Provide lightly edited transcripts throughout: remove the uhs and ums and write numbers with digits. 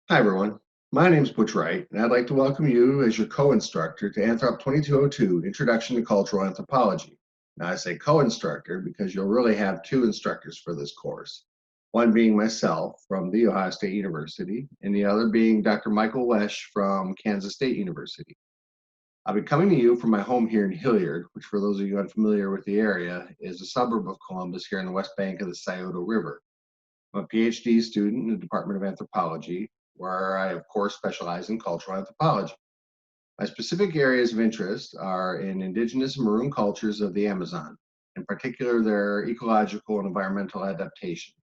Hi, everyone. My name is Butch Wright, and I'd like to welcome you as your co-instructor to ANTHROP 2202, Introduction to Cultural Anthropology. Now, I say co-instructor because you'll really have two instructors for this course, one being myself from The Ohio State University, and the other being Dr. Michael Wesch from Kansas State University. I'll be coming to you from my home here in Hilliard, which for those of you unfamiliar with the area, is a suburb of Columbus here in the west bank of the Scioto River. I'm a PhD student in the Department of Anthropology, where I, of course, specialize in cultural anthropology. My specific areas of interest are in indigenous and maroon cultures of the Amazon, in particular their ecological and environmental adaptations.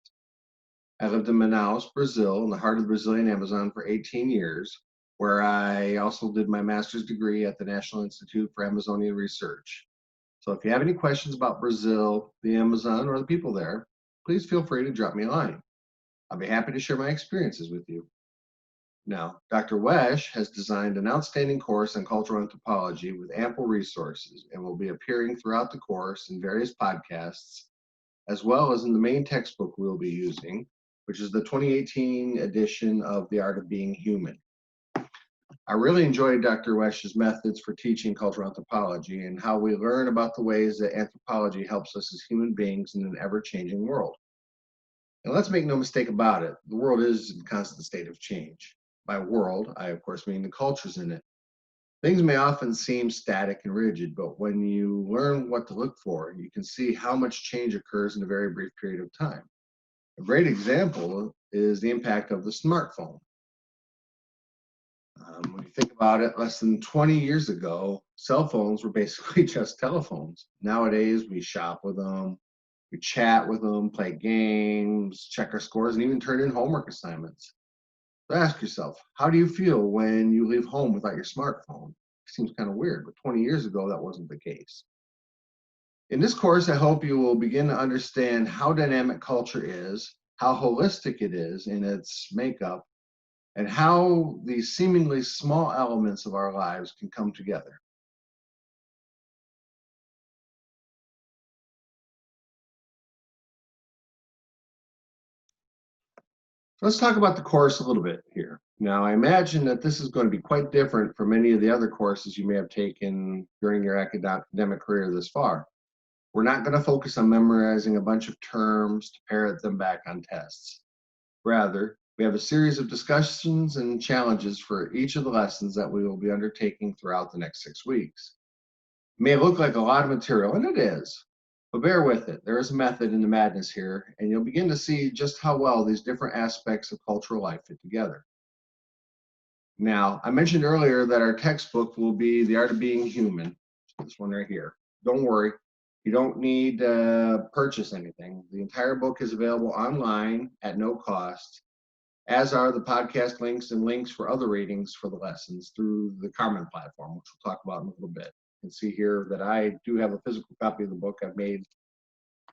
I lived in Manaus, Brazil, in the heart of the Brazilian Amazon for 18 years, where I also did my master's degree at the National Institute for Amazonian Research. So if you have any questions about Brazil, the Amazon, or the people there, please feel free to drop me a line. I'll be happy to share my experiences with you. Now, Dr. Wesch has designed an outstanding course on cultural anthropology with ample resources and will be appearing throughout the course in various podcasts, as well as in the main textbook we'll be using, which is the 2018 edition of The Art of Being Human. I really enjoyed Dr. Wesch's methods for teaching cultural anthropology and how we learn about the ways that anthropology helps us as human beings in an ever-changing world. And let's make no mistake about it, the world is in constant state of change. By world, I of course mean the cultures in it. Things may often seem static and rigid, but when you learn what to look for, you can see how much change occurs in a very brief period of time. A great example is the impact of the smartphone. When you think about it, less than 20 years ago, cell phones were basically just telephones. Nowadays, we shop with them, we chat with them, play games, check our scores, and even turn in homework assignments. So ask yourself, how do you feel when you leave home without your smartphone? It seems kind of weird, but 20 years ago, that wasn't the case. In this course, I hope you will begin to understand how dynamic culture is, how holistic it is in its makeup, and how these seemingly small elements of our lives can come together. So let's talk about the course a little bit here. Now, I imagine that this is going to be quite different from many of the other courses you may have taken during your academic career this far. We're not going to focus on memorizing a bunch of terms to parrot them back on tests. Rather, we have a series of discussions and challenges for each of the lessons that we will be undertaking throughout the next 6 weeks. It may look like a lot of material, and it is, but bear with it. There is a method in the madness here, and you'll begin to see just how well these different aspects of cultural life fit together. Now, I mentioned earlier that our textbook will be The Art of Being Human, this one right here. Don't worry, you don't need to purchase anything. The entire book is available online at no cost, as are the podcast links and links for other readings for the lessons through the Carmen platform, which we'll talk about in a little bit. You can see here that I do have a physical copy of the book. I've made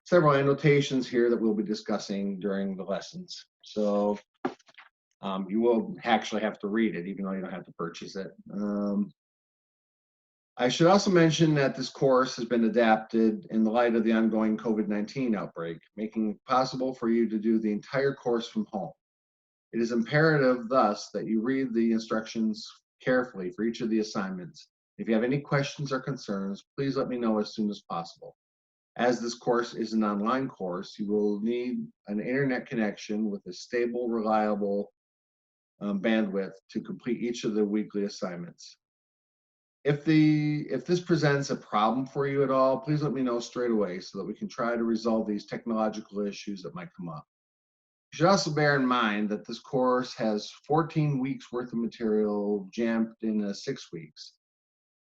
several annotations here that we'll be discussing during the lessons. So you will actually have to read it, even though you don't have to purchase it. I should also mention that this course has been adapted in the light of the ongoing COVID-19 outbreak, making it possible for you to do the entire course from home. It is imperative, thus, that you read the instructions carefully for each of the assignments. If you have any questions or concerns, please let me know as soon as possible. As this course is an online course, you will need an internet connection with a stable, reliable bandwidth to complete each of the weekly assignments. If this presents a problem for you at all, please let me know straight away so that we can try to resolve these technological issues that might come up. You should also bear in mind that this course has 14 weeks worth of material jammed in 6 weeks.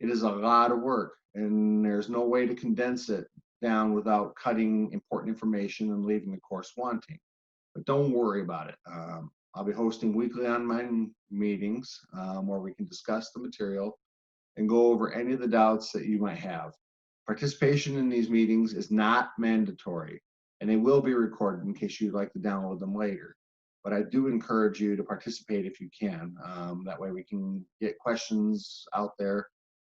It is a lot of work, and there's no way to condense it down without cutting important information and leaving the course wanting. But don't worry about it. I'll be hosting weekly online meetings where we can discuss the material and go over any of the doubts that you might have. Participation in these meetings is not mandatory, and they will be recorded in case you'd like to download them later. But I do encourage you to participate if you can. That way we can get questions out there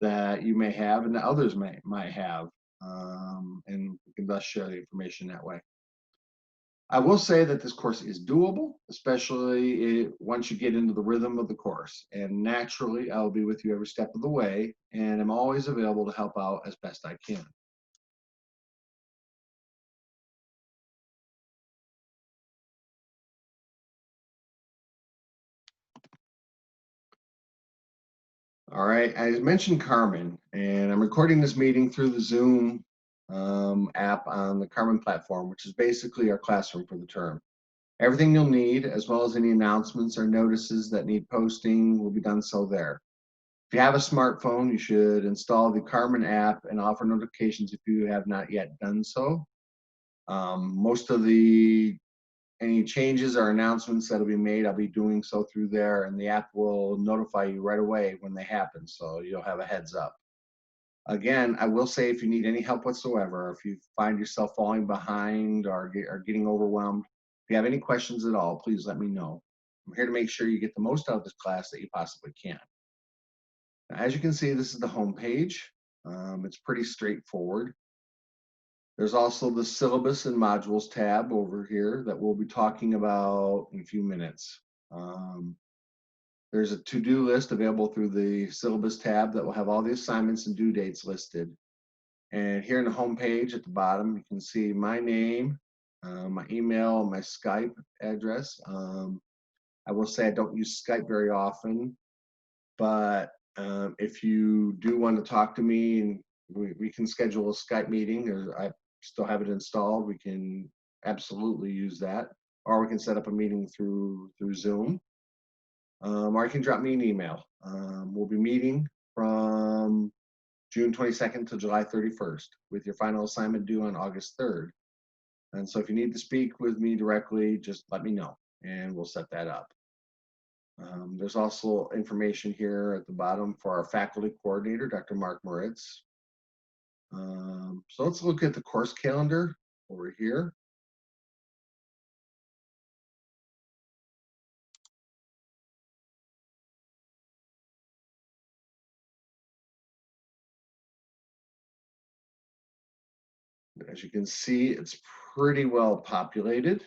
that you may have and that others might have, and we can thus share the information that way. I will say that this course is doable, especially once you get into the rhythm of the course. And naturally, I'll be with you every step of the way, and I'm always available to help out as best I can. All right, I mentioned Carmen, and I'm recording this meeting through the Zoom app on the Carmen platform, which is basically our classroom for the term. Everything you'll need, as well as any announcements or notices that need posting, will be done so there. If you have a smartphone, you should install the Carmen app and offer notifications if you have not yet done so. Most of any changes or announcements that'll be made, I'll be doing so through there, and the app will notify you right away when they happen, so you'll have a heads up. Again, I will say if you need any help whatsoever, if you find yourself falling behind or getting overwhelmed, if you have any questions at all, please let me know. I'm here to make sure you get the most out of this class that you possibly can. Now, as you can see, this is the home page. It's pretty straightforward. There's also the syllabus and modules tab over here that we'll be talking about in a few minutes. There's a to-do list available through the syllabus tab that will have all the assignments and due dates listed. And here in the home page at the bottom, you can see my name, my email, my Skype address. I will say I don't use Skype very often, but if you do want to talk to me, and we can schedule a Skype meeting, or I still have it installed, we can absolutely use that. Or we can set up a meeting through Zoom. Or you can drop me an email. We'll be meeting from June 22nd to July 31st with your final assignment due on August 3rd. And so if you need to speak with me directly, just let me know and we'll set that up. There's also information here at the bottom for our faculty coordinator, Dr. Mark Moritz. So let's look at the course calendar over here. As you can see, it's pretty well populated.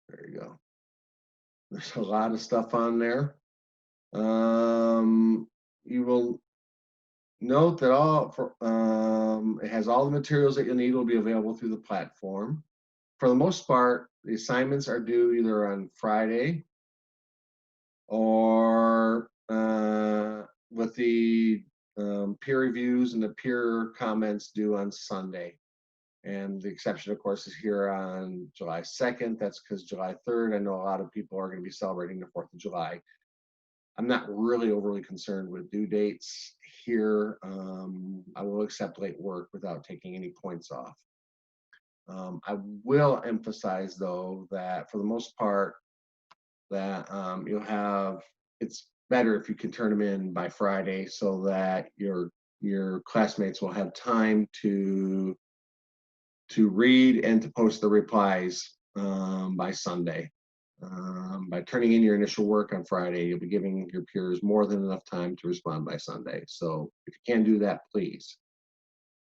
There you go. There's a lot of stuff on there. You will note that it has all the materials that you'll need will be available through the platform. For the most part, the assignments are due either on Friday or with the peer reviews and the peer comments due on Sunday. And the exception, of course, is here on July 2nd. That's because July 3rd, I know a lot of people are going to be celebrating the 4th of July. I'm not really overly concerned with due dates here. I will accept late work without taking any points off. I will emphasize, though, that for the most part, that it's better if you can turn them in by Friday so that your classmates will have time to read and to post the replies by Sunday. By turning in your initial work on Friday, you'll be giving your peers more than enough time to respond by Sunday. So if you can do that, please.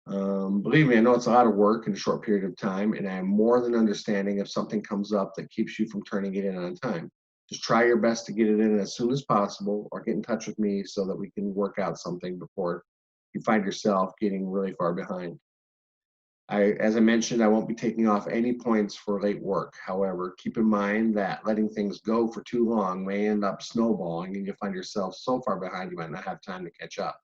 Believe me, I know it's a lot of work in a short period of time, and I'm more than understanding if something comes up that keeps you from turning it in on time. Just try your best to get it in as soon as possible, or get in touch with me so that we can work out something before you find yourself getting really far behind. As I mentioned, I won't be taking off any points for late work. However, keep in mind that letting things go for too long may end up snowballing and you'll find yourself so far behind you might not have time to catch up.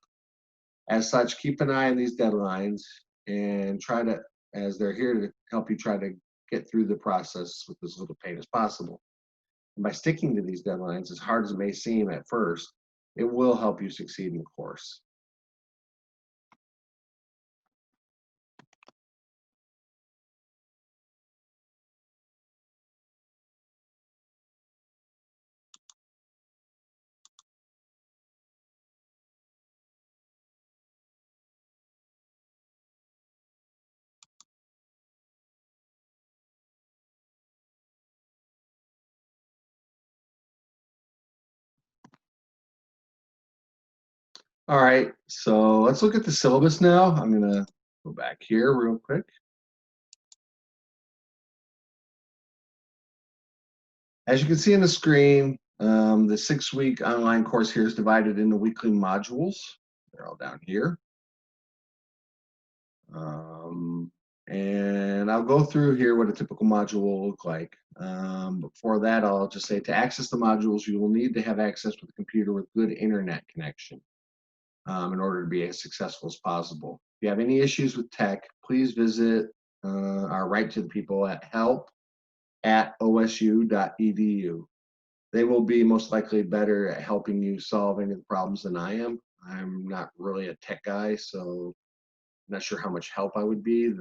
As such, keep an eye on these deadlines and try to, as they're here to help you try to get through the process with as little pain as possible. And by sticking to these deadlines, as hard as it may seem at first, it will help you succeed in the course. All right, so let's look at the syllabus now. I'm gonna Go back here real quick. As you can see on the screen, the 6-week online course here is divided into weekly modules. They're all down here. And I'll go through here what a typical module will look like. Before that, I'll just say to access the modules, you will need to have access with a computer with good internet connection in order to be as successful as possible. If you have any issues with tech, please visit or write to the people at help@osu.edu. They will be most likely better at helping you solve any of the problems than I am. I'm not really a tech guy, so I'm not sure how much help I would be.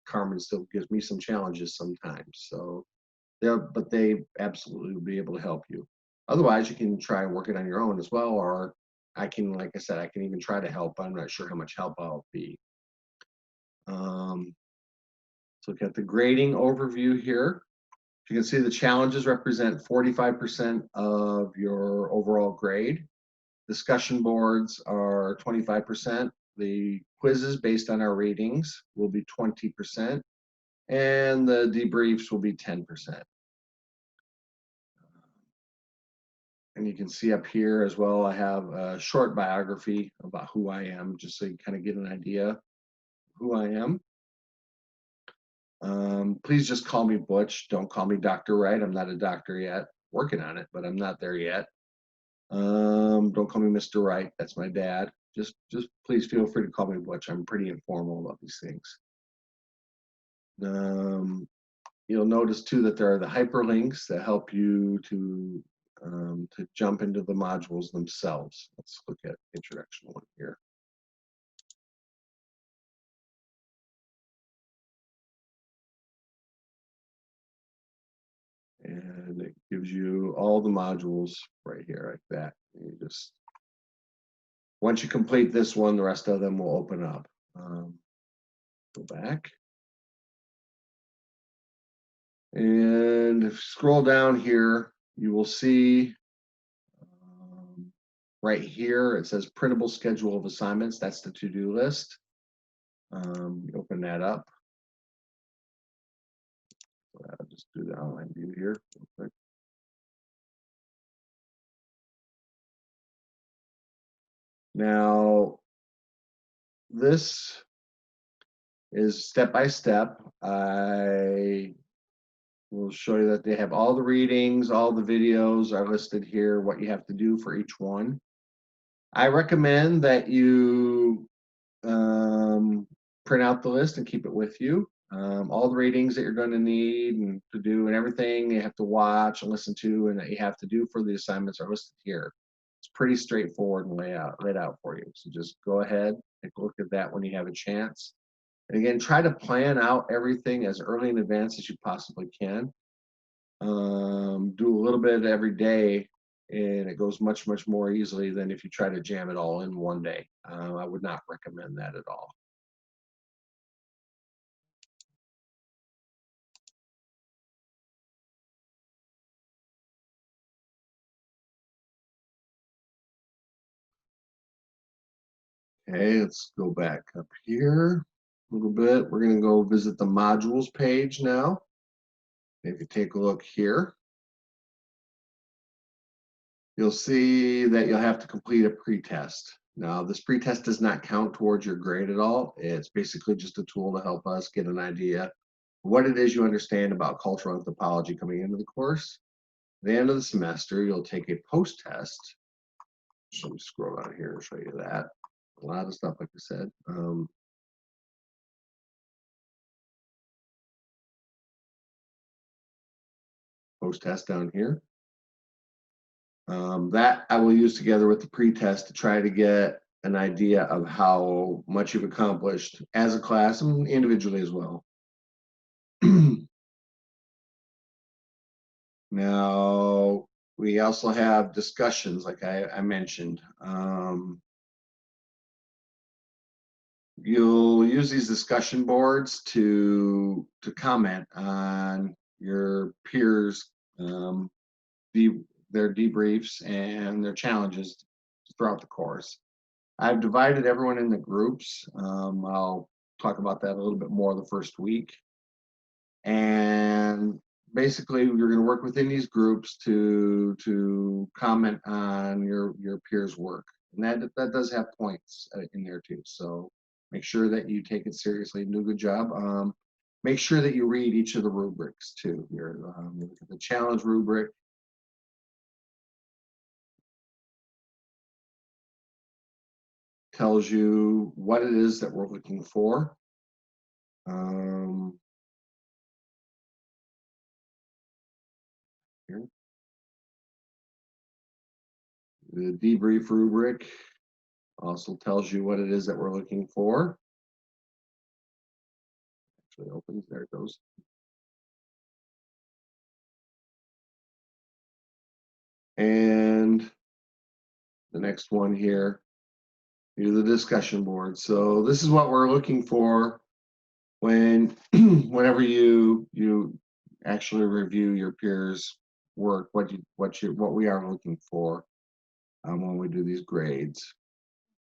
Carmen still gives me some challenges sometimes. So, but they absolutely will be able to help you. Otherwise, you can try and work it on your own as well, or I can, like I said, I can even try to help. I'm not sure how much help I'll be. Let's look at the grading overview here. You can see the challenges represent 45% of your overall grade. Discussion boards are 25%. The quizzes based on our ratings will be 20%. And the debriefs will be 10%. And you can see up here as well, I have a short biography about who I am, just so you kind of get an idea of who I am. Please just call me Butch. Don't call me Dr. Wright. I'm not a doctor yet. Working on it, but I'm not there yet. Don't call me Mr. Wright. That's my dad. Just please feel free to call me Butch. I'm pretty informal about these things. You'll notice too that there are the hyperlinks that help you to jump into the modules themselves. Let's look at introduction 1 here. And it gives you all the modules right here like that. And you just, once you complete this one, the rest of them will open up. Go back. And if you scroll down here, you will see right here, it says printable schedule of assignments. That's the to-do list. You open that up. I'll just do the online view here real quick. Now, this is step by step. I will show you that they have all the readings, all the videos are listed here, what you have to do for each one. I recommend that you print out the list and keep it with you. All the readings that you're going to need and to do and everything you have to watch and listen to and that you have to do for the assignments are listed here. It's pretty straightforward and laid out for you. So just go ahead, take a look at that when you have a chance. And again, try to plan out everything as early in advance as you possibly can. Do a little bit every day, and it goes much more easily than if you try to jam it all in one day. I would not recommend that at all. Okay, let's go back up here a little bit. We're going to go visit the modules page now. If you take a look here, you'll see that you'll have to complete a pretest. Now, this pretest does not count towards your grade at all. It's basically just a tool to help us get an idea of what it is you understand about cultural anthropology coming into the course. At the end of the semester, you'll take a post-test. So let me scroll down here and show you that. A lot of stuff, like I said. Post-test down here. That I will use together with the pre-test to try to get an idea of how much you've accomplished as a class and individually as well. Now, we also have discussions, like I mentioned. You'll use these discussion boards to comment on your peers' their debriefs and their challenges throughout the course. I've divided everyone into groups. I'll talk about that a little bit more the first week. And basically, you're going to work within these groups to comment on your peers' work, and that does have points in there too. So make sure that you take it seriously and do a good job. Make sure that you read each of the rubrics too. Here, look at the challenge rubric. Tells you what it is that we're looking for. Here. The debrief rubric also tells you what it is that we're looking for. Actually opens, there it goes. And the next one here, the discussion board. So this is what we're looking for whenever you actually review your peers' work. What we are looking for when we do these grades.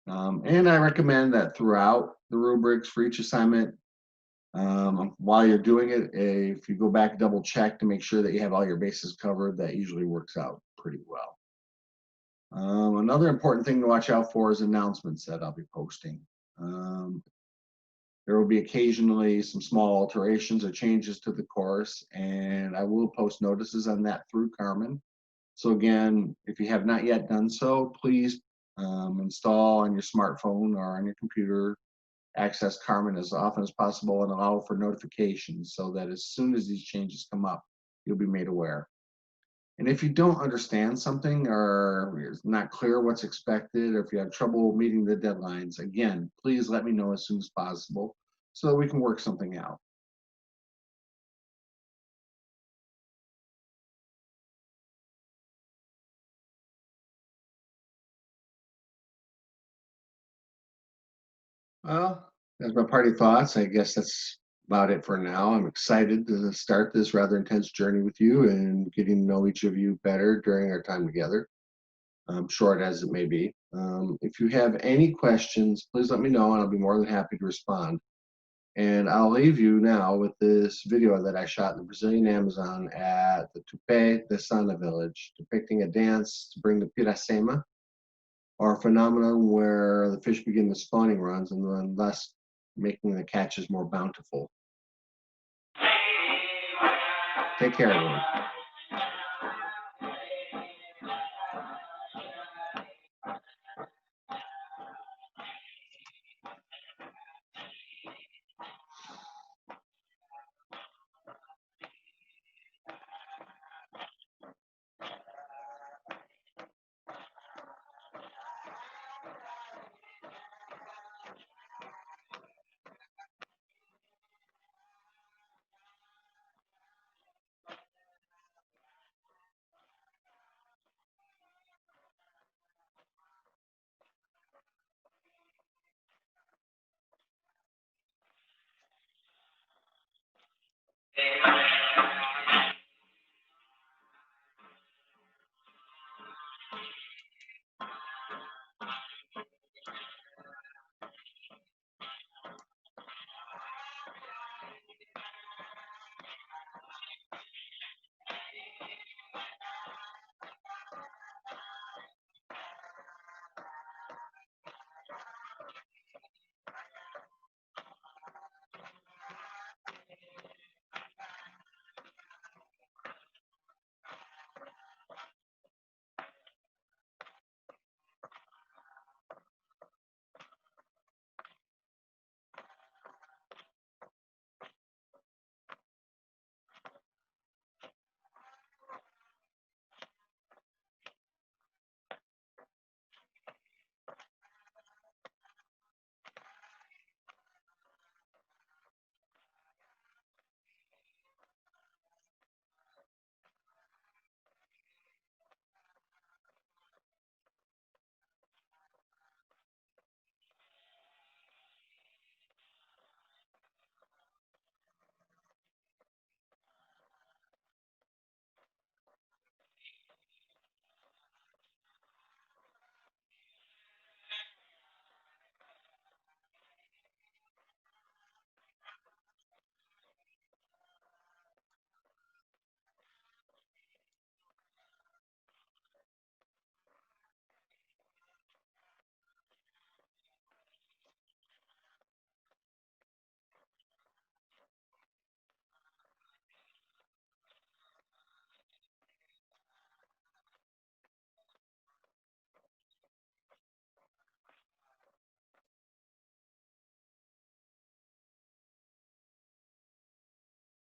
And I recommend that throughout the rubrics for each assignment, while you're doing it, if you go back, double check to make sure that you have all your bases covered. That usually works out pretty well. Another important thing to watch out for is announcements that I'll be posting. There will be occasionally some small alterations or changes to the course, and I will post notices on that through Carmen. So again, if you have not yet done so, please install on your smartphone or on your computer, access Carmen as often as possible and allow for notifications so that as soon as these changes come up, you'll be made aware. And if you don't understand something or it's not clear what's expected, or if you have trouble meeting the deadlines, again, please let me know as soon as possible so that we can work something out. Well, that's my party thoughts. I guess that's about it for now. I'm excited to start this rather intense journey with you and getting to know each of you better during our time together, short as it may be. If you have any questions, please let me know and I'll be more than happy to respond. And I'll leave you now with this video that I shot in the Brazilian Amazon at the Tupé de Sana village, depicting a dance to bring the Piracema, or a phenomenon where the fish begin the spawning runs and then thus making the catches more bountiful. Take care, everyone.